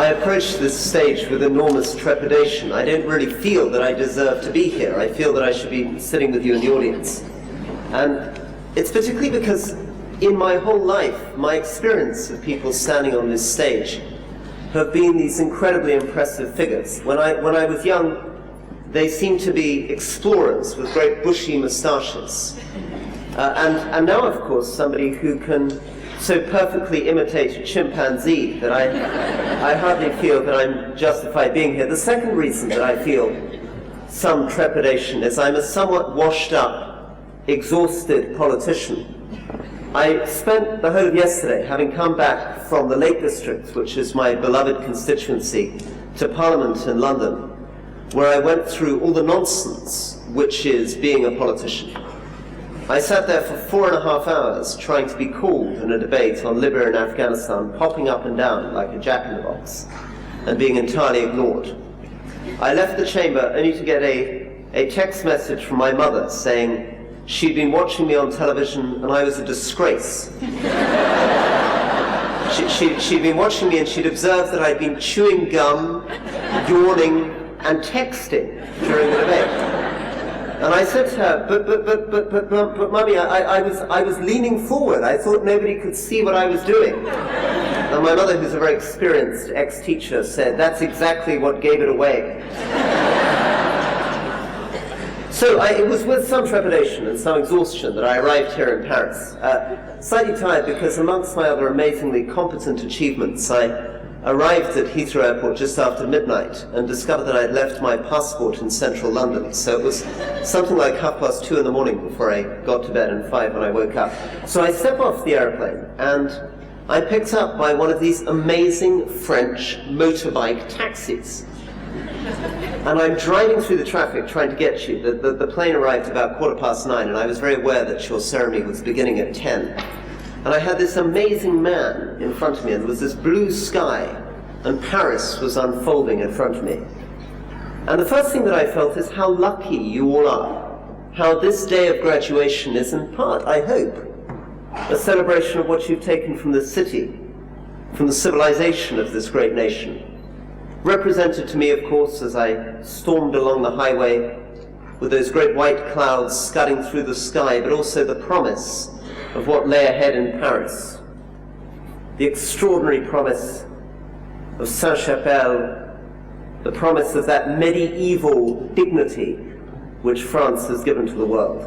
I approach this stage with enormous trepidation. I don't really feel that I deserve to be here. I feel that I should be sitting with you in the audience. And it's particularly because in my whole life, my experience of people standing on this stage have been these incredibly impressive figures. When I was young, they seemed to be explorers with great bushy moustaches. And now, of course, somebody who can so perfectly imitate a chimpanzee that I hardly feel that I'm justified being here. The second reason that I feel some trepidation is I'm a somewhat washed up, exhausted politician. I spent the whole of yesterday, having come back from the Lake District, which is my beloved constituency, to Parliament in London, where I went through all the nonsense which is being a politician. I sat there for 4.5 hours trying to be called in a debate on Libya and Afghanistan, popping up and down like a jack-in-the-box, and being entirely ignored. I left the chamber only to get a text message from my mother saying she'd been watching me on television and I was a disgrace. She'd been watching me and she'd observed that I'd been chewing gum, yawning, and texting during the debate. And I said to her, but Mummy, I was leaning forward. I thought nobody could see what I was doing. And my mother, who's a very experienced ex-teacher, said, that's exactly what gave it away. So it was with some trepidation and some exhaustion that I arrived here in Paris. Slightly tired because amongst my other amazingly competent achievements, I arrived at Heathrow Airport just after midnight and discovered that I'd left my passport in central London. So it was something like 2:30 in the morning before I got to bed and 5 when I woke up. So I step off the airplane and I'm picked up by one of these amazing French motorbike taxis. And I'm driving through the traffic trying to get you. The plane arrived about 9:15 and I was very aware that your ceremony was beginning at 10. And I had this amazing man in front of me, and there was this blue sky, and Paris was unfolding in front of me. And the first thing that I felt is how lucky you all are, how this day of graduation is in part, I hope, a celebration of what you've taken from the city, from the civilization of this great nation. Represented to me, of course, as I stormed along the highway with those great white clouds scudding through the sky, but also the promise of what lay ahead in Paris. The extraordinary promise of Saint-Chapelle, the promise of that medieval dignity which France has given to the world.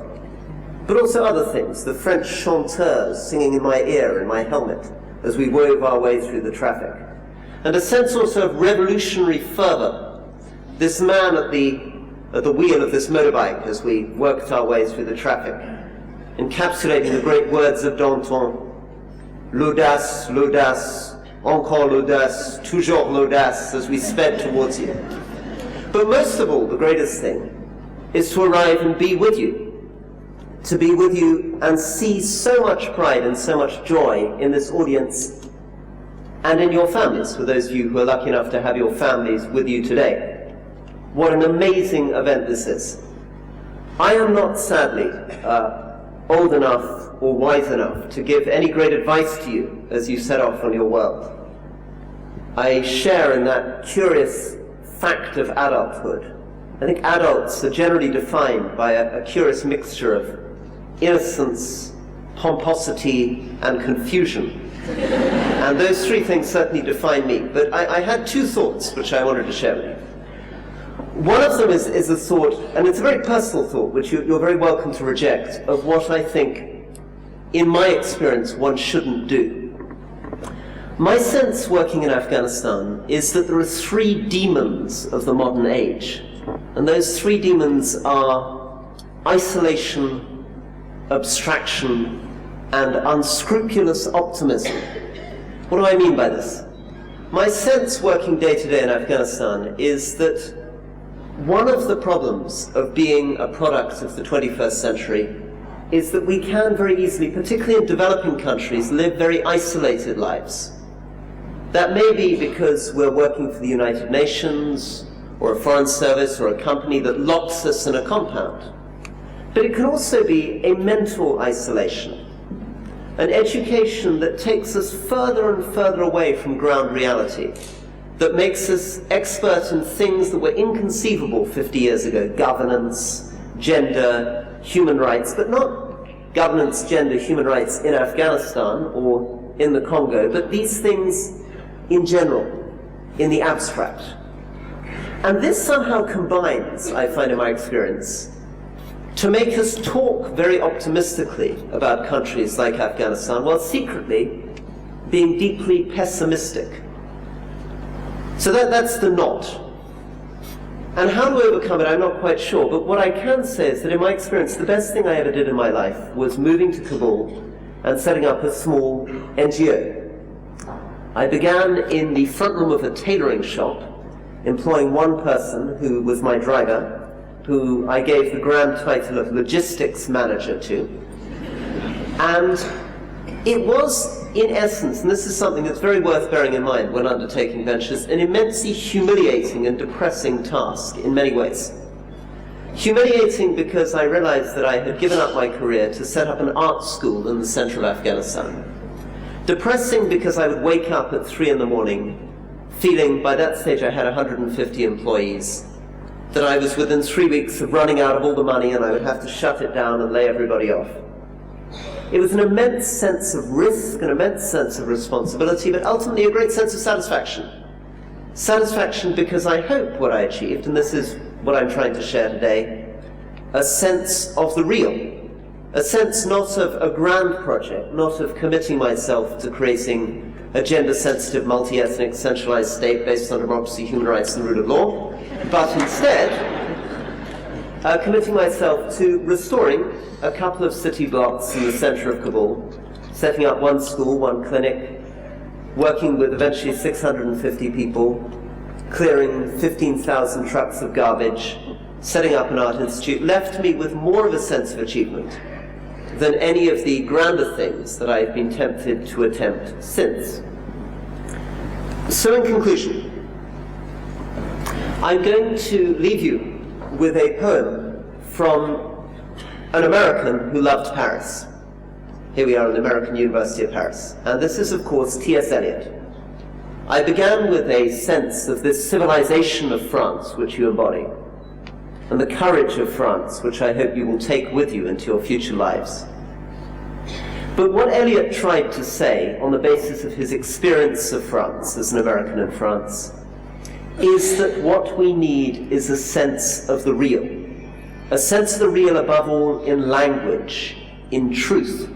But also other things, the French chanteurs singing in my ear, in my helmet, as we wove our way through the traffic. And a sense also of revolutionary fervor. This man at the wheel of this motorbike as we worked our way through the traffic, encapsulating the great words of Danton, l'audace, l'audace, encore l'audace, toujours l'audace, as we sped towards you. But most of all, the greatest thing is to arrive and be with you, to be with you and see so much pride and so much joy in this audience and in your families, for those of you who are lucky enough to have your families with you today. What an amazing event this is. I am not, sadly, old enough or wise enough to give any great advice to you as you set off on your world. I share in that curious fact of adulthood. I think adults are generally defined by a curious mixture of innocence, pomposity, and confusion. And those three things certainly define me. But I had two thoughts which I wanted to share with you. One of them is a thought, and it's a very personal thought, which you're very welcome to reject, of what I think, in my experience, one shouldn't do. My sense working in Afghanistan is that there are three demons of the modern age. And those three demons are isolation, abstraction, and unscrupulous optimism. What do I mean by this? My sense working day to day in Afghanistan is that one of the problems of being a product of the 21st century is that we can very easily, particularly in developing countries, live very isolated lives. That may be because we're working for the United Nations, or a foreign service, or a company that locks us in a compound. But it can also be a mental isolation, an education that takes us further and further away from ground reality, that makes us expert in things that were inconceivable 50 years ago: governance, gender, human rights, but not governance, gender, human rights in Afghanistan or in the Congo, but these things in general, in the abstract. And this somehow combines, I find in my experience, to make us talk very optimistically about countries like Afghanistan, while secretly being deeply pessimistic. So that's the knot. And how to overcome it, I'm not quite sure, but what I can say is that in my experience, the best thing I ever did in my life was moving to Kabul and setting up a small NGO. I began in the front room of a tailoring shop, employing one person who was my driver, who I gave the grand title of logistics manager to. And it was, in essence, and this is something that's very worth bearing in mind when undertaking ventures, an immensely humiliating and depressing task in many ways. Humiliating because I realized that I had given up my career to set up an art school in the center of Afghanistan. Depressing because I would wake up at 3 in the morning feeling, by that stage I had 150 employees, that I was within 3 weeks of running out of all the money and I would have to shut it down and lay everybody off. It was an immense sense of risk, an immense sense of responsibility, but ultimately a great sense of satisfaction. Satisfaction because I hope what I achieved, and this is what I'm trying to share today, a sense of the real. A sense not of a grand project, not of committing myself to creating a gender-sensitive, multi-ethnic, centralized state based on democracy, human rights, and the rule of law, but instead committing myself to restoring a couple of city blocks in the center of Kabul, setting up one school, one clinic, working with eventually 650 people, clearing 15,000 trucks of garbage, setting up an art institute, left me with more of a sense of achievement than any of the grander things that I've been tempted to attempt since. So in conclusion, I'm going to leave you with a poem from an American who loved Paris. Here we are in the American University of Paris. And this is, of course, T.S. Eliot. I began with a sense of this civilization of France which you embody, and the courage of France which I hope you will take with you into your future lives. But what Eliot tried to say, on the basis of his experience of France as an American in France, is that what we need is a sense of the real. A sense of the real above all in language, in truth.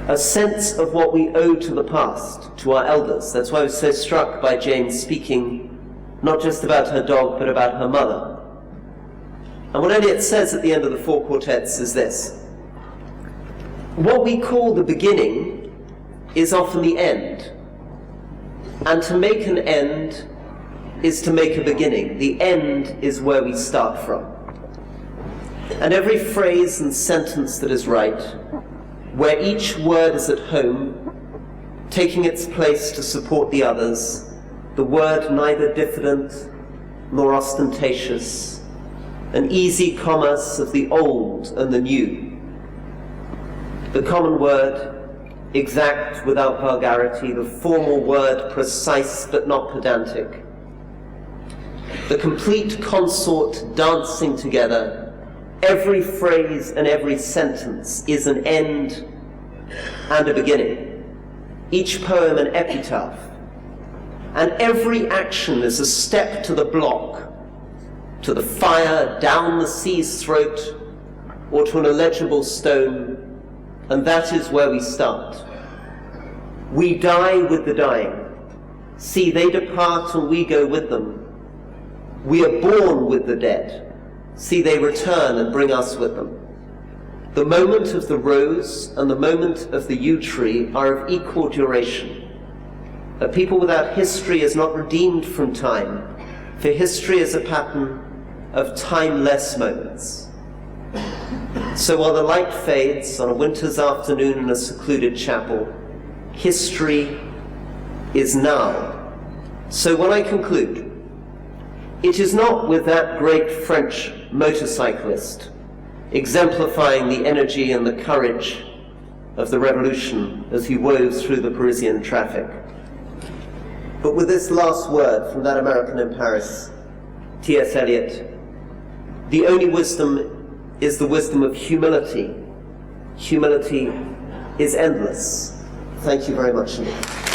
A sense of what we owe to the past, to our elders. That's why I was so struck by Jane speaking not just about her dog, but about her mother. And what Eliot says at the end of the 4 quartets is this: what we call the beginning is often the end. And to make an end is to make a beginning. The end is where we start from. And every phrase and sentence that is right, where each word is at home, taking its place to support the others, the word neither diffident nor ostentatious, an easy commerce of the old and the new, the common word, exact without vulgarity, the formal word, precise but not pedantic, the complete consort dancing together. Every phrase and every sentence is an end and a beginning, each poem an epitaph, and every action is a step to the block, to the fire, down the sea's throat, or to an illegible stone. And that is where we start. We die with the dying. See, they depart and we go with them. We are born with the dead. See, they return and bring us with them. The moment of the rose and the moment of the yew tree are of equal duration. A people without history is not redeemed from time, for history is a pattern of timeless moments. So while the light fades on a winter's afternoon in a secluded chapel, history is now. So when I conclude, it is not with that great French motorcyclist exemplifying the energy and the courage of the revolution as he wove through the Parisian traffic. but with this last word from that American in Paris, T.S. Eliot: the only wisdom is the wisdom of humility. Humility is endless. Thank you very much indeed.